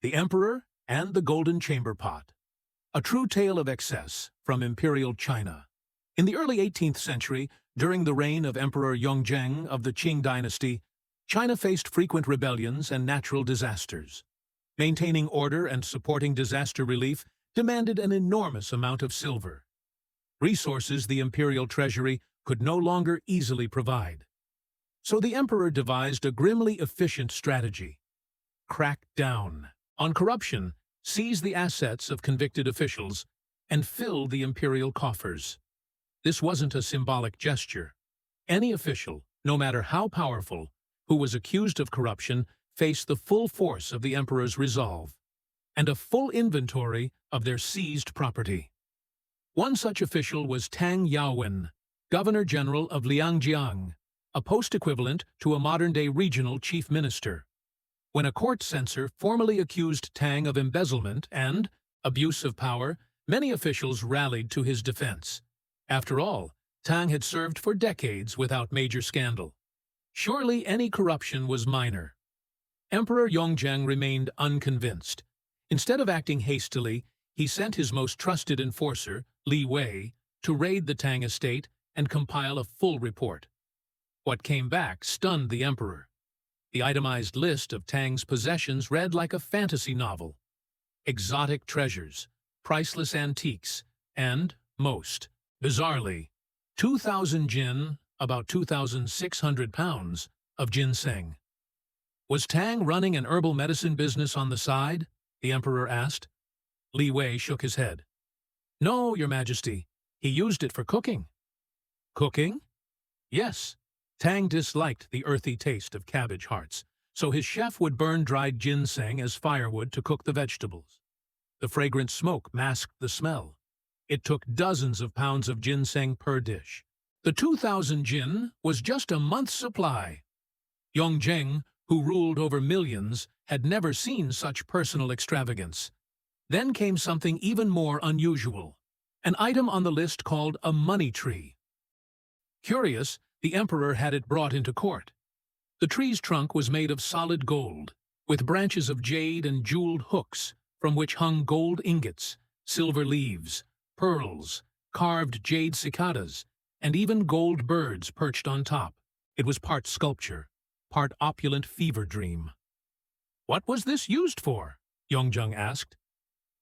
The Emperor and the Golden Chamber Pot. A true tale of excess from Imperial China. In the early 18th century, during the reign of Emperor Yongzheng of the Qing dynasty, China faced frequent rebellions and natural disasters. Maintaining order and supporting disaster relief demanded an enormous amount of silver. Resources the imperial treasury could no longer easily provide. So the emperor devised a grimly efficient strategy. Crack down on corruption, seize the assets of convicted officials, and fill the imperial coffers. This wasn't a symbolic gesture. Any official, no matter how powerful, who was accused of corruption faced the full force of the emperor's resolve, and a full inventory of their seized property. One such official was Tang Yaowen, Governor-General of Liangjiang, a post equivalent to a modern-day regional chief minister. When a court censor formally accused Tang of embezzlement and abuse of power, many officials rallied to his defense. After all, Tang had served for decades without major scandal. Surely any corruption was minor. Emperor Yongzheng remained unconvinced. Instead of acting hastily, he sent his most trusted enforcer, Li Wei, to raid the Tang estate and compile a full report. What came back stunned the emperor. The itemized list of Tang's possessions read like a fantasy novel. Exotic treasures, priceless antiques, and, most bizarrely, 2,000 jin, about 2,600 pounds, of ginseng. Was Tang running an herbal medicine business on the side? The emperor asked. Li Wei shook his head. No, Your Majesty. He used it for cooking. Cooking? Yes. Tang disliked the earthy taste of cabbage hearts, so his chef would burn dried ginseng as firewood to cook the vegetables. The fragrant smoke masked the smell. It took dozens of pounds of ginseng per dish. The 2,000 jin was just a month's supply. Yongzheng, who ruled over millions, had never seen such personal extravagance. Then came something even more unusual, an item on the list called a money tree. Curious, the emperor had it brought into court. The tree's trunk was made of solid gold, with branches of jade and jeweled hooks, from which hung gold ingots, silver leaves, pearls, carved jade cicadas, and even gold birds perched on top. It was part sculpture, part opulent fever dream. What was this used for? Yongzheng asked.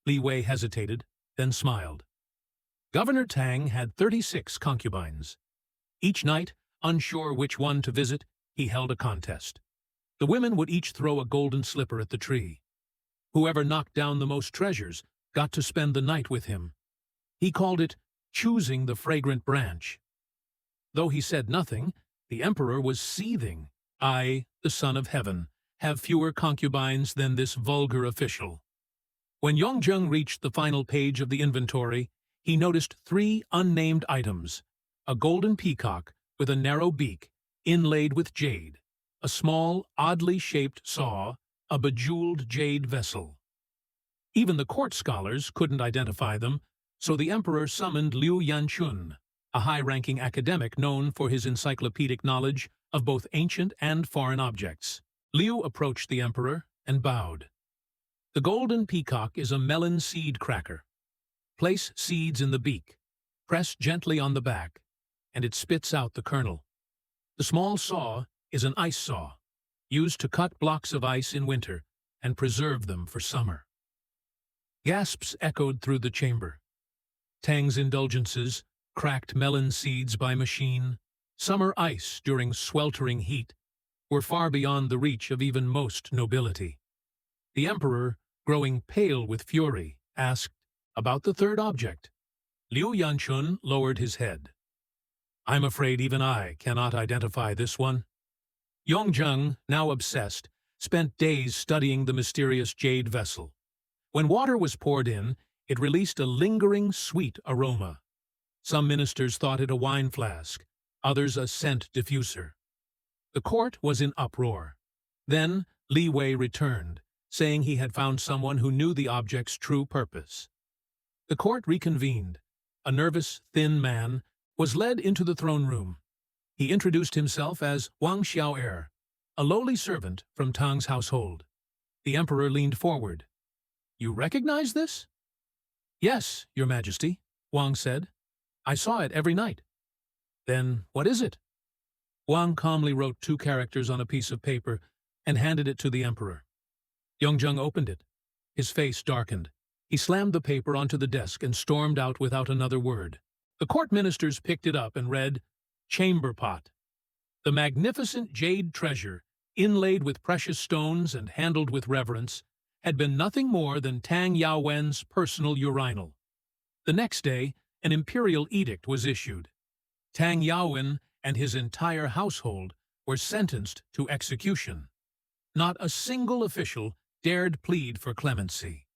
Li Wei hesitated, then smiled. Governor Tang had 36 concubines. Each night, unsure which one to visit, he held a contest. The women would each throw a golden slipper at the tree. Whoever knocked down the most treasures got to spend the night with him. He called it choosing the fragrant branch. Though he said nothing, the emperor was seething. I, the son of heaven, have fewer concubines than this vulgar official. When Yongzheng reached the final page of the inventory, he noticed 3 unnamed items: a golden peacock with a narrow beak, inlaid with jade, a small, oddly shaped saw, a bejeweled jade vessel. Even the court scholars couldn't identify them, so the emperor summoned Liu Yanchun, a high-ranking academic known for his encyclopedic knowledge of both ancient and foreign objects. Liu approached the emperor and bowed. The golden peacock is a melon seed cracker. Place seeds in the beak, press gently on the back, and it spits out the kernel. The small saw is an ice saw, used to cut blocks of ice in winter and preserve them for summer. Gasps echoed through the chamber. Tang's indulgences, cracked melon seeds by machine, summer ice during sweltering heat, were far beyond the reach of even most nobility. The emperor, growing pale with fury, asked about the third object. Liu Yanchun lowered his head. I'm afraid even I cannot identify this one. Yongzheng, now obsessed, spent days studying the mysterious jade vessel. When water was poured in, it released a lingering, sweet aroma. Some ministers thought it a wine flask, others a scent diffuser. The court was in uproar. Then Li Wei returned, saying he had found someone who knew the object's true purpose. The court reconvened. A nervous, thin man was led into the throne room. He introduced himself as Wang Xiao'er, a lowly servant from Tang's household. The emperor leaned forward, You recognize this? Yes, Your Majesty, Wang said. I saw it every night. Then what is it? Wang calmly wrote 2 characters on a piece of paper and handed it to the emperor. Yongzheng opened it. His face darkened. He slammed the paper onto the desk and stormed out without another word. The court ministers picked it up and read, Chamber Pot. The magnificent jade treasure, inlaid with precious stones and handled with reverence, had been nothing more than Tang Yaowen's personal urinal. The next day, an imperial edict was issued. Tang Yaowen and his entire household were sentenced to execution. Not a single official dared plead for clemency.